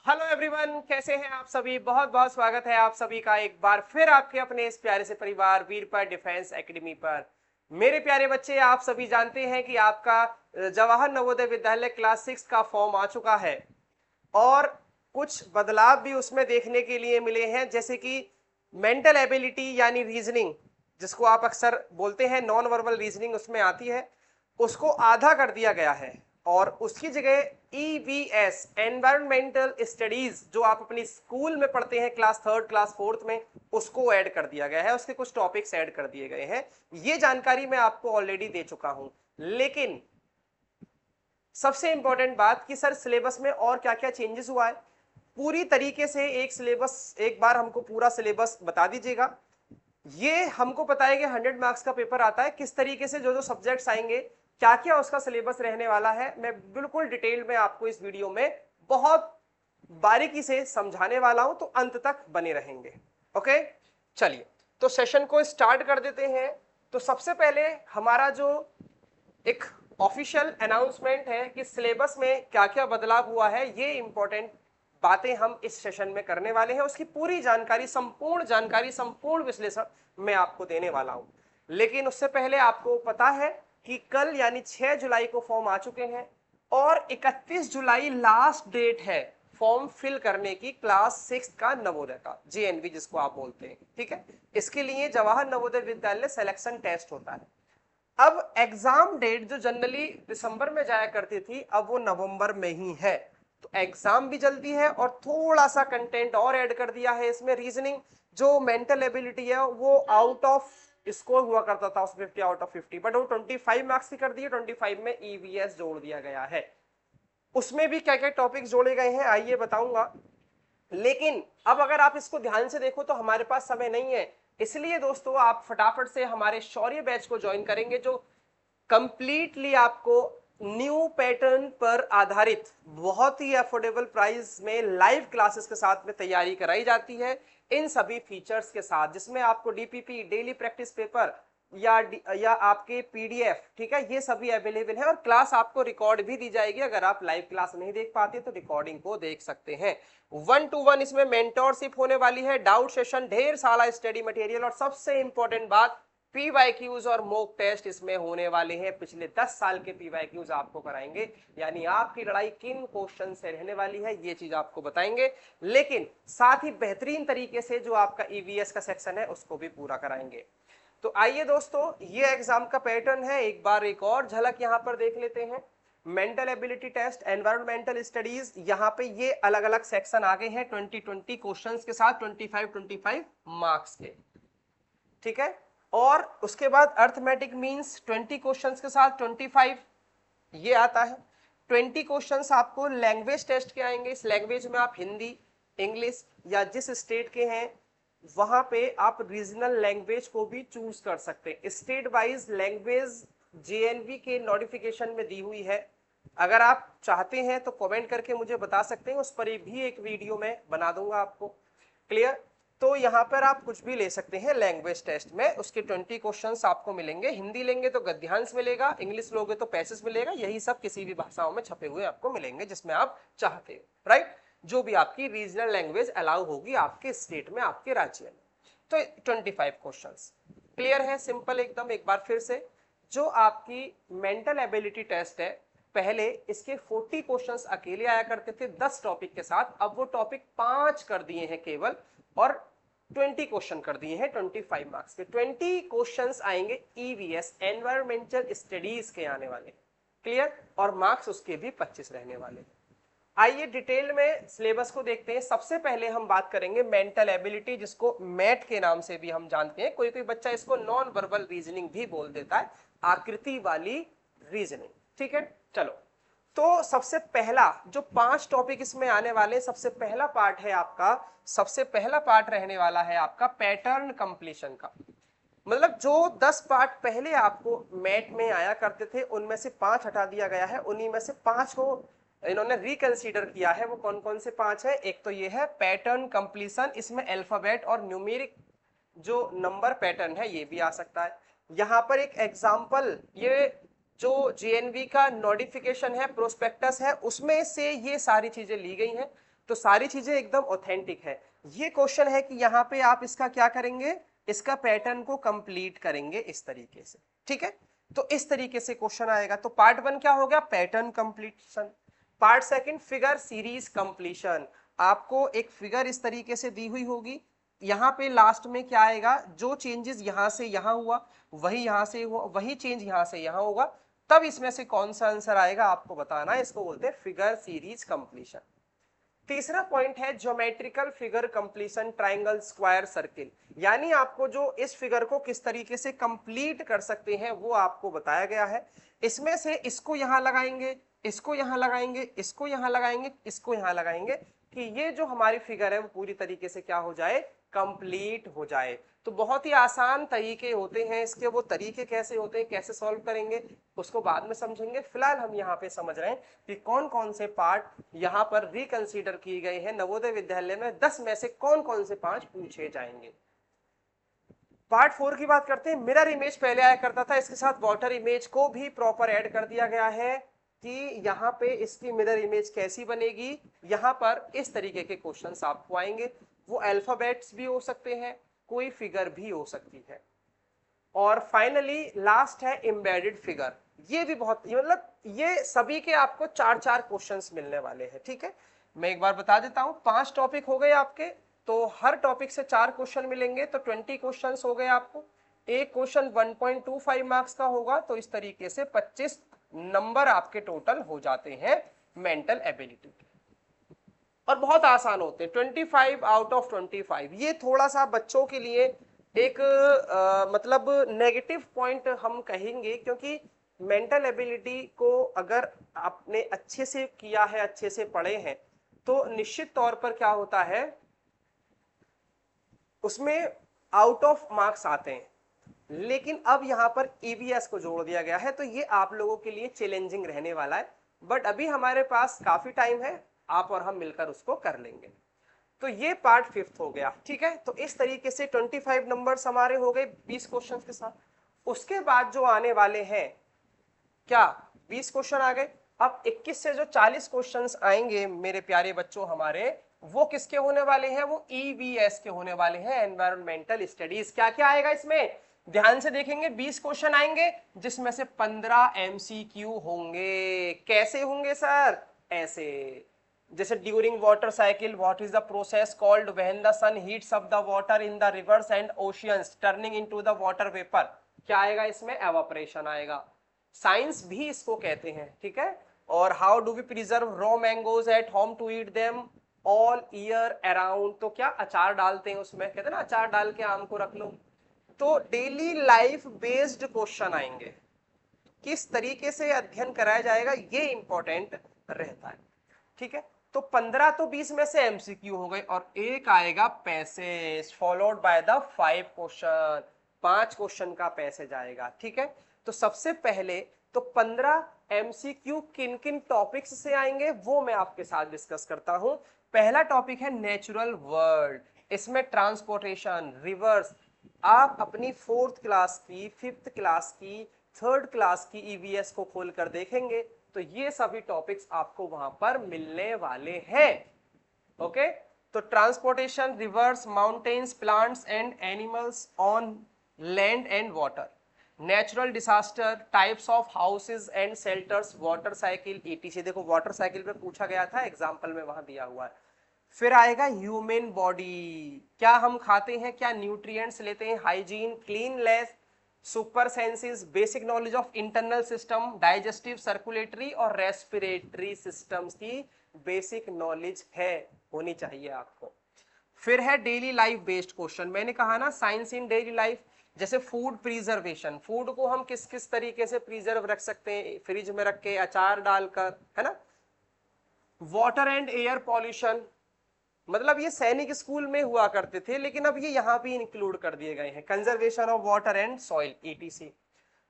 Hello everyone, कैसे हैं आप सभी। बहुत बहुत स्वागत है आप सभी का एक बार फिर आपके अपने इस प्यारे से परिवार वीरपर डिफेंस एकेडमी पर। मेरे प्यारे बच्चे, आप सभी जानते हैं कि आपका जवाहर नवोदय विद्यालय क्लास 6 का फॉर्म आ चुका है और कुछ बदलाव भी उसमें देखने के लिए मिले हैं, जैसे कि मेंटल एबिलिटी यानी रीजनिंग, जिसको आप अक्सर बोलते हैं नॉन वर्बल रीजनिंग, उसमें आती है, उसको आधा कर दिया गया है और उसकी जगह ईवीएस एनवायरमेंटल स्टडीज जो आप अपनी स्कूल में पढ़ते हैं क्लास 3 क्लास 4 में, उसको ऐड कर दिया गया है। उसके कुछ टॉपिक्स ऐड कर दिए गए हैं। ये जानकारी मैं आपको ऑलरेडी दे चुका हूं, लेकिन सबसे इंपॉर्टेंट बात कि सर सिलेबस में और क्या क्या चेंजेस हुआ है, पूरी तरीके से एक सिलेबस एक बार हमको पूरा सिलेबस बता दीजिएगा। ये हमको पता है कि 100 मार्क्स का पेपर आता है, किस तरीके से जो जो सब्जेक्ट्स आएंगे, क्या क्या उसका सिलेबस रहने वाला है, मैं बिल्कुल डिटेल में आपको इस वीडियो में बहुत बारीकी से समझाने वाला हूं, तो अंत तक बने रहेंगे। ओके, चलिए तो सेशन को स्टार्ट कर देते हैं। तो सबसे पहले हमारा जो एक ऑफिशियल अनाउंसमेंट है कि सिलेबस में क्या क्या बदलाव हुआ है, ये इंपॉर्टेंट बातें हम इस सेशन में करने वाले हैं। उसकी पूरी जानकारी, संपूर्ण विश्लेषण मैं आपको देने वाला हूं। लेकिन उससे पहले आपको पता है कि कल यानी 6 जुलाई को फॉर्म आ चुके हैं और 31 जुलाई लास्ट डेट है फॉर्म फिल करने की क्लास 6 का नवोदय का, जेएनवी जिसको आप बोलते हैं। ठीक है, इसके लिए जवाहर नवोदय विद्यालय सिलेक्शन टेस्ट होता है। अब एग्जाम डेट जो जनरली दिसंबर में जाया करती थी, अब वो नवंबर में ही है। तो एग्जाम भी जल्दी है और थोड़ा सा कंटेंट और ऐड कर दिया है इसमें। रीजनिंग जो मेंटल एबिलिटी है वो आउट ऑफ स्कोर हुआ करता था, 50 आउट ऑफ 50, बट वो 25 मार्क्स की कर दिए। 25 में ईवीएस जोड़ दिया गया है। उसमें भी क्या क्या टॉपिक्स जोड़े गए हैं आइए बताऊंगा। लेकिन अब अगर आप इसको ध्यान से देखो तो हमारे पास समय नहीं है, इसलिए दोस्तों आप फटाफट से हमारे शौर्य बैच को ज्वाइन करेंगे, जो कंप्लीटली आपको न्यू पैटर्न पर आधारित बहुत ही अफोर्डेबल प्राइस में लाइव क्लासेस के साथ में तैयारी कराई जाती है, इन सभी फीचर्स के साथ, जिसमें आपको डीपीपी डेली प्रैक्टिस पेपर या आपके पीडीएफ, ठीक है, ये सभी अवेलेबल है। और क्लास आपको रिकॉर्ड भी दी जाएगी, अगर आप लाइव क्लास नहीं देख पाते तो रिकॉर्डिंग को देख सकते हैं। 1-to-1 इसमें मेंटोरशिप होने वाली है, डाउट सेशन, ढेर सारा स्टडी मटेरियल, और सबसे इंपॉर्टेंट बात पीवाईक्यूज और मॉक टेस्ट इसमें होने वाले हैं। पिछले 10 साल के पीवाईक्यूज आपको कराएंगे, यानी आपकी लड़ाई किन क्वेश्चन से रहने वाली है ये चीज आपको बताएंगे। लेकिन साथ ही बेहतरीन तरीके से जो आपका ईवीएस का सेक्शन है उसको भी पूरा कराएंगे। तो आइए दोस्तों, ये एग्जाम का पैटर्न है, एक बार एक और झलक यहां पर देख लेते हैं। Mental ability test, environmental studies, यहाँ पे ये अलग अलग सेक्शन आ गए हैं 20-20 क्वेश्चंस के साथ, 25-25 मार्क्स के। ठीक है, और उसके बाद अर्थमेटिक मींस 20 क्वेश्चंस के साथ 25 ये आता है। 20 क्वेश्चंस आपको लैंग्वेज टेस्ट के आएंगे। इस लैंग्वेज में आप हिंदी, इंग्लिश या जिस स्टेट के हैं वहां पे आप रीजनल लैंग्वेज को भी चूज कर सकते हैं। स्टेट वाइज लैंग्वेज जेएनवी के नोटिफिकेशन में दी हुई है, अगर आप चाहते हैं तो कमेंट करके मुझे बता सकते हैं, उस पर भी एक वीडियो में बना दूंगा आपको। क्लियर, तो यहाँ पर आप कुछ भी ले सकते हैं लैंग्वेज टेस्ट में। उसके 20 क्वेश्चंस आपको मिलेंगे। हिंदी लेंगे तो गद्यांश मिलेगा, इंग्लिश लोगे तो पैसेज मिलेगा, यही सब किसी भी भाषाओं में छपे हुए आपको मिलेंगे जिसमें आप चाहते हो, राइट, जो भी आपकी रीजनल लैंग्वेज अलाउ होगी आपके स्टेट में, आपके राज्य में। तो 25 क्वेश्चंस क्लियर है, सिंपल एकदम। एक बार फिर से, जो आपकी मेंटल एबिलिटी टेस्ट है, पहले इसके 40 क्वेश्चंस अकेले आया करते थे 10 टॉपिक के साथ, अब वो टॉपिक 5 कर दिए हैं केवल, और 20 क्वेश्चन कर दिए हैं 25 मार्क्स के। 20 क्वेश्चंस आएंगे ईवीएस एनवायरमेंटल स्टडीज के आने वाले। क्लियर, और मार्क्स उसके भी 25 रहने वाले। आइए डिटेल में सिलेबस को देखते हैं। सबसे पहले हम बात करेंगे मेंटल एबिलिटी, जिसको मैट के नाम से भी हम जानते हैं। कोई कोई बच्चा इसको नॉन वर्बल रीजनिंग भी बोल देता है, आकृति वाली रीजनिंग। ठीक है, चलो तो सबसे पहला जो 5 टॉपिक इसमें आने वाले, सबसे पहला पार्ट है आपका, सबसे पहला पार्ट रहने वाला है आपका पैटर्न कंप्लीशन का। मतलब जो 10 पार्ट पहले आपको मैट में आया करते थे उनमें से 5 हटा दिया गया है, उन्हीं में से 5 को इन्होंने रिकंसीडर किया है। वो कौन कौन से 5 है? एक तो ये है पैटर्न कंप्लीशन, इसमें अल्फाबेट और न्यूमेरिक जो नंबर पैटर्न है ये भी आ सकता है। यहाँ पर एक एग्जाम्पल, ये जो जेएनवी का नोटिफिकेशन है, प्रोस्पेक्टस है, उसमें से ये सारी चीजें ली गई हैं। तो सारी चीजें एकदम ऑथेंटिक है। ये क्वेश्चन है कि यहाँ पे आप इसका क्या करेंगे, इसका पैटर्न को कंप्लीट करेंगे इस तरीके से, ठीक है। तो इस तरीके से क्वेश्चन आएगा। तो पार्ट 1 क्या हो गया, pattern completion. Part 2 figure series completion. आपको एक फिगर इस तरीके से दी हुई होगी, यहाँ पे लास्ट में क्या आएगा, जो चेंजेस यहां से यहां हुआ वही यहां से हुआ, वही चेंज यहां से यहां होगा, तब इसमें से कौन सा आंसर आएगा आपको बताना है। इसको बोलते हैं फिगर सीरीज कंप्लीशन। तीसरा पॉइंट है geometrical figure completion triangle square circle, यानी आपको जो इस फिगर को किस तरीके से कंप्लीट कर सकते हैं वो आपको बताया गया है। इसमें से इसको यहां लगाएंगे, इसको यहां लगाएंगे, इसको यहां लगाएंगे, इसको यहां लगाएंगे कि ये जो हमारी फिगर है वो पूरी तरीके से क्या हो जाए, कंप्लीट हो जाए। तो बहुत ही आसान तरीके होते हैं इसके, वो तरीके कैसे होते हैं, कैसे सॉल्व करेंगे उसको बाद में समझेंगे। फिलहाल हम यहाँ पे समझ रहे हैं कि कौन कौन से पार्ट यहाँ पर रिकंसीडर किए गए हैं नवोदय विद्यालय में, 10 में से कौन कौन से 5 पूछे जाएंगे। पार्ट 4 की बात करते हैं। मिरर इमेज पहले आया करता था, इसके साथ वाटर इमेज को भी प्रॉपर ऐड कर दिया गया है कि यहाँ पे इसकी मिरर इमेज कैसी बनेगी। यहाँ पर इस तरीके के क्वेश्चंस आपको आएंगे, वो अल्फाबेट्स भी हो सकते हैं, कोई फिगर भी हो सकती है। और फाइनली लास्ट है एम्बेडेड फिगर। ये भी बहुत, मतलब ये सभी के आपको 4-4 क्वेश्चंस मिलने वाले हैं, ठीक है। मैं एक बार बता देता हूं, 5 टॉपिक हो गए आपके, तो हर टॉपिक से 4 क्वेश्चन मिलेंगे, तो 20 क्वेश्चंस हो गए आपको। एक क्वेश्चन 1.25 मार्क्स का होगा, तो इस तरीके से 25 नंबर आपके टोटल हो जाते हैं मेंटल एबिलिटी के, और बहुत आसान होते हैं। 25 आउट ऑफ 25, ये थोड़ा सा बच्चों के लिए एक मतलब नेगेटिव पॉइंट हम कहेंगे, क्योंकि मेंटल एबिलिटी को अगर आपने अच्छे से किया है, अच्छे से पढ़े हैं, तो निश्चित तौर पर क्या होता है उसमें आउट ऑफ मार्क्स आते हैं। लेकिन अब यहां पर ईवीएस को जोड़ दिया गया है, तो ये आप लोगों के लिए चैलेंजिंग रहने वाला है, बट अभी हमारे पास काफी टाइम है, आप और हम मिलकर उसको कर लेंगे। तो ये पार्ट 5 हो गया, ठीक है। तो इस तरीके से 25 नंबर्स हमारे हो गए 20 क्वेश्चंस के साथ। उसके बाद जो आने वाले हैं, क्या 20 क्वेश्चन आ गए, अब 21 से जो 40 क्वेश्चंस आएंगे मेरे प्यारे बच्चों हमारे, वो किसके होने वाले हैं, वो ईवीएस के होने वाले हैं, एनवायरमेंटल स्टडीज। क्या क्या आएगा इसमें, ध्यान से देखेंगे, 20 क्वेश्चन आएंगे जिसमें से 15 एमसीक्यू होंगे। कैसे होंगे सर, ऐसे जैसे during water cycle what is the process called when the sun heats up the water in the rivers and oceans turning into the water vapour. क्या आएगा इसमें, एवापोरेशन आएगा। साइंस भी इसको कहते हैं, ठीक है। और how do we preserve raw mangoes at home to eat them all year around, तो क्या अचार डालते हैं उसमें, कहते हैं ना अचार डाल के आम को रख लो। तो डेली लाइफ बेस्ड क्वेश्चन आएंगे, किस तरीके से अध्ययन कराया जाएगा ये इंपॉर्टेंट रहता है, ठीक है। तो 15 तो 20 में से एमसीक्यू हो गए, और एक आएगा passage followed by the 5 question, 5 question का पैसेज आएगा, ठीक है। तो सबसे पहले तो 15 एमसीक्यू किन किन टॉपिक्स से आएंगे वो मैं आपके साथ डिस्कस करता हूं। पहला टॉपिक है नेचुरल वर्ल्ड, इसमें ट्रांसपोर्टेशन, रिवर्स, आप अपनी 4th क्लास की, 5th क्लास की, 3rd क्लास की ईवीएस को खोलकर देखेंगे तो ये सभी टॉपिक्स आपको वहां पर मिलने वाले हैं, ओके। तो transportation, reverse, mountains, plants and animals on land and water, natural disaster, types of houses and shelters, water cycle, etc. देखो वाटर साइकिल पे पूछा गया था, एग्जाम्पल में वहां दिया हुआ है। फिर आएगा ह्यूमन बॉडी, क्या हम खाते हैं, क्या न्यूट्रिएंट्स लेते हैं, hygiene, cleanness, super senses, basic knowledge of internal system, digestive, circulatory और रेस्पिरेटरी सिस्टम्स की बेसिक नॉलेज है, होनी चाहिए आपको। फिर है डेली लाइफ बेस्ड क्वेश्चन, मैंने कहा ना साइंस इन डेली लाइफ, जैसे फूड प्रिजर्वेशन, फूड को हम किस किस तरीके से प्रिजर्व रख सकते हैं, फ्रिज में रख के, अचार डालकर, है ना। वाटर एंड एयर पॉल्यूशन, मतलब ये सैनिक स्कूल में हुआ करते थे, लेकिन अब ये यहां भी इंक्लूड कर दिए गए हैं। Conservation of water and soil, etc.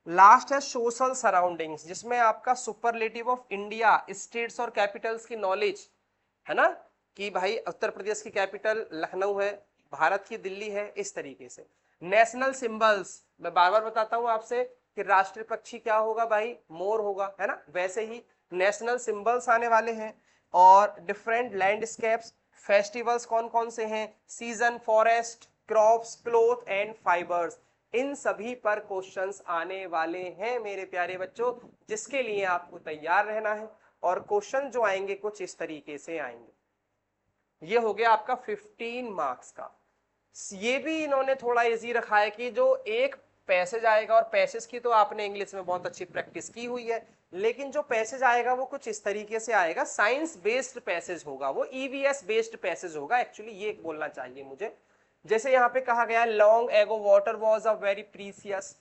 Last है सोशल सराउंडिंग्स, जिसमें आपका सुपरलेटिव ऑफ इंडिया, स्टेट्स और कैपिटल्स की नॉलेज, है ना, कि भाई उत्तर प्रदेश की कैपिटल लखनऊ है, भारत की दिल्ली है, इस तरीके से। नेशनल सिंबल्स, मैं बार बार बताता हूं आपसे कि राष्ट्रीय पक्षी क्या होगा भाई, मोर होगा, है ना, वैसे ही नेशनल सिंबल्स आने वाले हैं। और डिफरेंट लैंडस्केप्स, फेस्टिवल्स कौन कौन से हैं, season, forest, crops, cloth and fibres, इन सभी पर क्वेश्चंस आने वाले हैं मेरे प्यारे बच्चों, जिसके लिए आपको तैयार रहना है। और क्वेश्चन जो आएंगे कुछ इस तरीके से आएंगे। ये हो गया आपका 15 मार्क्स का। ये भी इन्होंने थोड़ा इजी रखा है कि जो एक पैसेज आएगा, और पैसेज की तो आपने इंग्लिश में बहुत अच्छी प्रैक्टिस की हुई है, लेकिन जो पैसेज आएगा वो कुछ इस तरीके से आएगा, साइंस बेस्ड पैसेज होगा, वो ईवीएस बेस्ड पैसेज होगा, एक्चुअली ये बोलना चाहिए मुझे। जैसे यहाँ पे कहा गया long ago water was a very precious,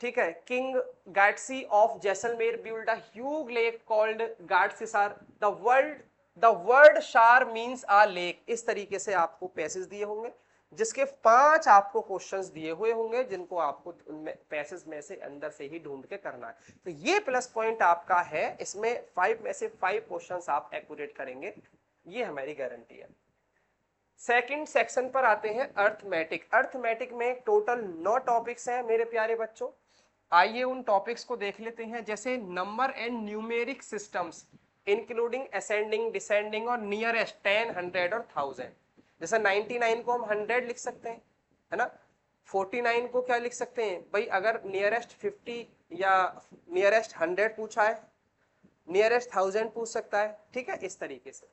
ठीक है, king Gadsi of Jaisalmer build a huge lake called Gadsisar, the word shar means a lake. इस तरीके से आपको पैसेज दिए होंगे, जिसके 5 आपको क्वेश्चंस दिए हुए होंगे, जिनको आपको पैसेज में से अंदर से ही ढूंढ के करना है। तो ये प्लस पॉइंट आपका है, इसमें 5 में से 5 क्वेश्चंस आप एक्यूरेट करेंगे, ये हमारी गारंटी है। सेकंड सेक्शन पर आते हैं अर्थमेटिक। अर्थमेटिक में टोटल 9 टॉपिक्स हैं मेरे प्यारे बच्चों। आइए उन टॉपिक्स को देख लेते हैं। जैसे number and numeric systems including ascending, descending और नियरेस्ट 10, 100 और 1000। जैसे 99 को हम 100 लिख सकते हैं, है ना। 49 को क्या लिख सकते हैं भाई, अगर नियरेस्ट 50 या नियरेस्ट 100 पूछा है, नियरेस्ट 1000 पूछ सकता है, ठीक है, इस तरीके से।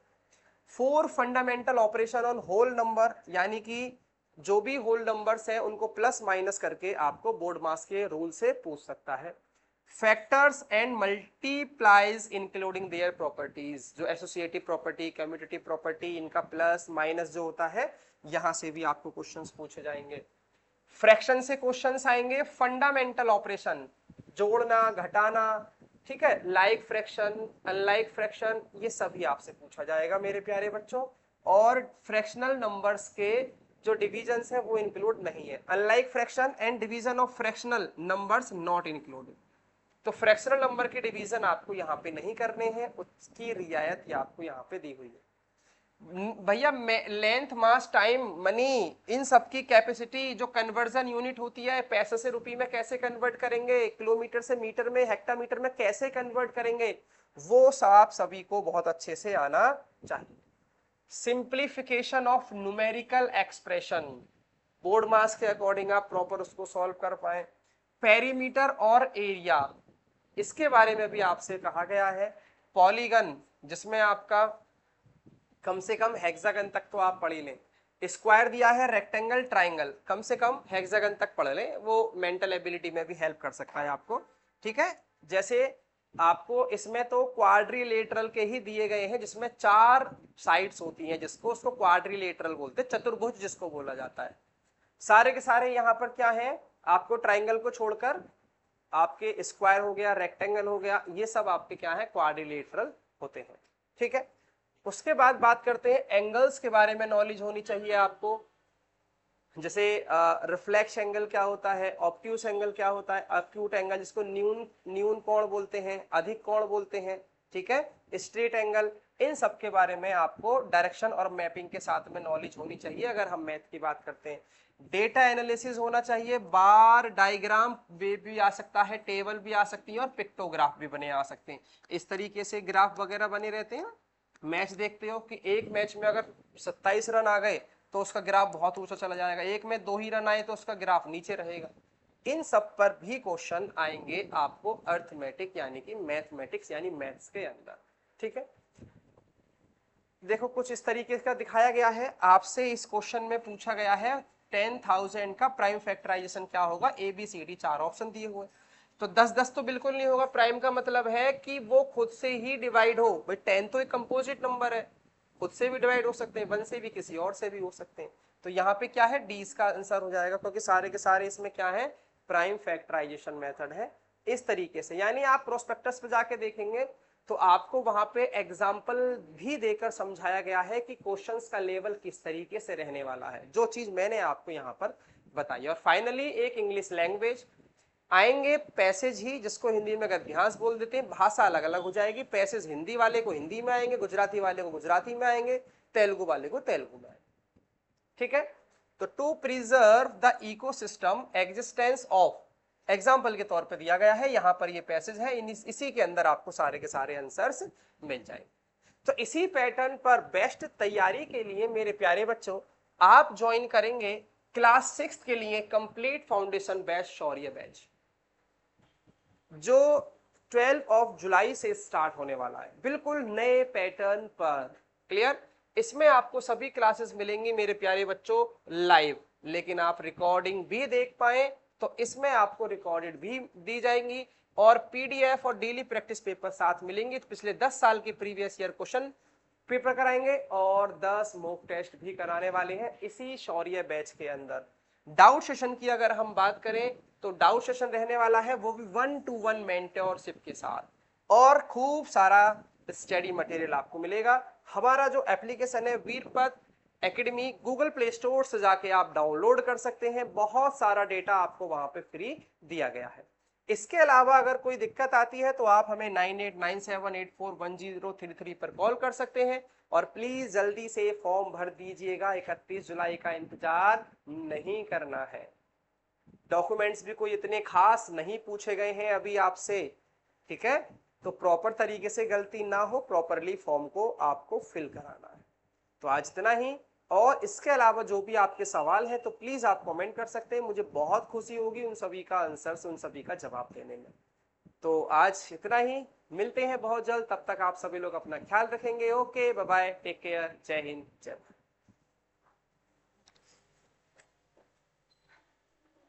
4 fundamental operation on whole number, यानी कि जो भी होल नंबर्स हैं उनको प्लस माइनस करके आपको बोर्ड मास के रूल से पूछ सकता है। Factors and multiplies including their properties, जो एसोसिएटिव प्रॉपर्टी, कम्यूटेटिव प्रॉपर्टी, इनका प्लस माइनस जो होता है, यहां से भी आपको क्वेश्चंस पूछे जाएंगे। फ्रैक्शन से क्वेश्चंस आएंगे, फंडामेंटल ऑपरेशन, जोड़ना, घटाना, ठीक है, लाइक फ्रैक्शन, अनलाइक फ्रैक्शन, ये सभी आपसे पूछा जाएगा मेरे प्यारे बच्चों। और फ्रैक्शनल नंबर्स के जो डिविजन्स है वो इंक्लूड नहीं है। Unlike fraction and division of fractional numbers not included. तो फ्रैक्शनल नंबर के डिवीजन आपको यहाँ पे नहीं करने हैं, उसकी रियायत आपको यहाँ पे दी हुई है। भैया लेंथ, मास, टाइम, मनी, इन सब की कैपेसिटी, जो कन्वर्जन यूनिट होती है, पैसे से रुपये में कैसे कन्वर्ट करेंगे, किलोमीटर से मीटर में, हेक्टामीटर में कैसे कन्वर्ट करेंगे, वो आप सभी को बहुत अच्छे से आना चाहिए। Simplification of numerical expression, board मास के अकॉर्डिंग आप प्रॉपर उसको सॉल्व कर पाए। पेरीमीटर और एरिया, इसके बारे में भी आपसे कहा गया है। पॉलीगन, जिसमें आपका कम से कम हेक्सागन तक तो आप पढ़ ही लें। स्क्वायर दिया है, रेक्टेंगल, ट्राइंगल, कम से कम हेक्सागन तक पढ़ लें, वो मेंटल एबिलिटी में भी हेल्प कर सकता है आपको, ठीक है। जैसे आपको इसमें तो क्वाड्रिलेटरल के ही दिए गए हैं, जिसमें 4 साइड्स होती हैं, जिसको उसको क्वाड्रिलेटरल बोलते हैं, चतुर्भुज जिसको बोला जाता है। सारे के सारे यहाँ पर क्या है, आपको ट्राइंगल को छोड़कर आपके स्क्वायर हो गया, रेक्टेंगल हो गया, ये सब आपके क्या है, क्वाड्रिलेटरल होते हैं, ठीक है। उसके बाद बात करते हैं एंगल्स के बारे में, नॉलेज होनी चाहिए आपको। जैसे रिफ्लेक्स एंगल क्या होता है, ऑब्ट्यूस एंगल क्या होता है, एक्यूट एंगल जिसको न्यून कोण बोलते हैं, अधिक कोण बोलते हैं, ठीक है, स्ट्रेट एंगल, इन सब के बारे में आपको डायरेक्शन और मैपिंग के साथ में नॉलेज होनी चाहिए। अगर हम मैथ की बात करते हैं, डेटा एनालिसिस होना चाहिए, बार डायग्राम भी आ सकता है, टेबल भी आ सकती है, और पिक्टोग्राफ भी बने आ सकते हैं। इस तरीके से ग्राफ वगैरह बने रहते हैं। मैच देखते हो कि एक मैच में अगर 27 रन आ गए तो उसका ग्राफ बहुत ऊंचा चला जाएगा, एक में 2 ही रन आए तो उसका ग्राफ नीचे रहेगा। इन सब पर भी क्वेश्चन आएंगे आपको अर्थमेटिक यानी कि मैथमेटिक्स यानी मैथ्स के अंदर, ठीक है। देखो कुछ इस तरीके का दिखाया गया है आपसे। इस क्वेश्चन में पूछा गया है 10,000 का प्राइम फैक्टराइजेशन क्या होगा, ABCD 4 ऑप्शन दिए हुए। तो 10-10 तो बिल्कुल नहीं होगा। प्राइम का मतलब है कि वो खुद से ही डिवाइड हो। भाई 10 तो एक कंपोजिट नंबर है, खुद से भी डिवाइड हो सकते हैं, 1 से भी, किसी और से भी हो सकते हैं। तो यहाँ पे क्या है, डी इसका आंसर हो जाएगा, क्योंकि सारे के सारे इसमें क्या है, प्राइम फैक्टराइजेशन मेथड है। इस तरीके से यानी आप प्रोस्पेक्टस पे जाके देखेंगे तो आपको वहां पे एग्जाम्पल भी देकर समझाया गया है कि क्वेश्चंस का लेवल किस तरीके से रहने वाला है, जो चीज मैंने आपको यहाँ पर बताई। और फाइनली एक इंग्लिश लैंग्वेज आएंगे, पैसेज ही जिसको हिंदी में गद्यांश बोल देते हैं, भाषा अलग अलग हो जाएगी। पैसेज हिंदी वाले को हिंदी में आएंगे, गुजराती वाले को गुजराती में आएंगे, तेलुगु वाले को तेलुगु में आएंगे, ठीक है। तो to preserve the ecosystem existence of, example के तौर पे दिया गया है, यहाँ पर ये पैसेज है, इसी के अंदर आपको सारे के सारे आंसर्स मिल जाएंगे। तो इसी पैटर्न पर बेस्ट तैयारी के लिए मेरे प्यारे बच्चों आप ज्वाइन करेंगे क्लास 6 के लिए कंप्लीट फाउंडेशन बैच शौर्य बैच, जो 12 जुलाई से स्टार्ट होने वाला है, बिल्कुल नए पैटर्न पर। क्लियर? इसमें आपको सभी क्लासेस मिलेंगी मेरे प्यारे बच्चों लाइव, लेकिन आप रिकॉर्डिंग भी देख पाए तो इसमें आपको रिकॉर्डेड भी दी जाएंगी और पीडीएफ और डेली प्रैक्टिस पेपर साथ मिलेंगे। तो पिछले 10 साल के प्रीवियस ईयर क्वेश्चन पेपर कराएंगे और 10 मॉक टेस्ट भी कराने वाले हैं इसी शौर्य बैच के अंदर। डाउट सेशन की अगर हम बात करें तो डाउट सेशन रहने वाला है, वो भी 1-to-1 मेंटरशिप के साथ और खूब सारा स्टडी मटेरियल आपको मिलेगा। हमारा जो एप्लीकेशन है वीरपत एकेडमी, गूगल प्ले स्टोर से जाके आप डाउनलोड कर सकते हैं, बहुत सारा डेटा आपको वहां पे फ्री दिया गया है। इसके अलावा अगर कोई दिक्कत आती है तो आप हमें 9897841033 पर कॉल कर सकते हैं और प्लीज जल्दी से फॉर्म भर दीजिएगा, 31 जुलाई का इंतजार नहीं करना है। डॉक्यूमेंट्स भी कोई इतने खास नहीं पूछे गए हैं अभी आपसे, ठीक है? तो प्रॉपर तरीके से गलती ना हो, प्रॉपरली फॉर्म को आपको फिल कराना है। तो आज इतना ही, और इसके अलावा जो भी आपके सवाल हैं तो प्लीज आप कमेंट कर सकते हैं, मुझे बहुत खुशी होगी उन सभी का आंसर्स, उन सभी का जवाब देने में। तो आज इतना ही, मिलते हैं बहुत जल्द, तब तक आप सभी लोग अपना ख्याल रखेंगे। Okay, bye bye, take care, जय हिंद, जय भारत।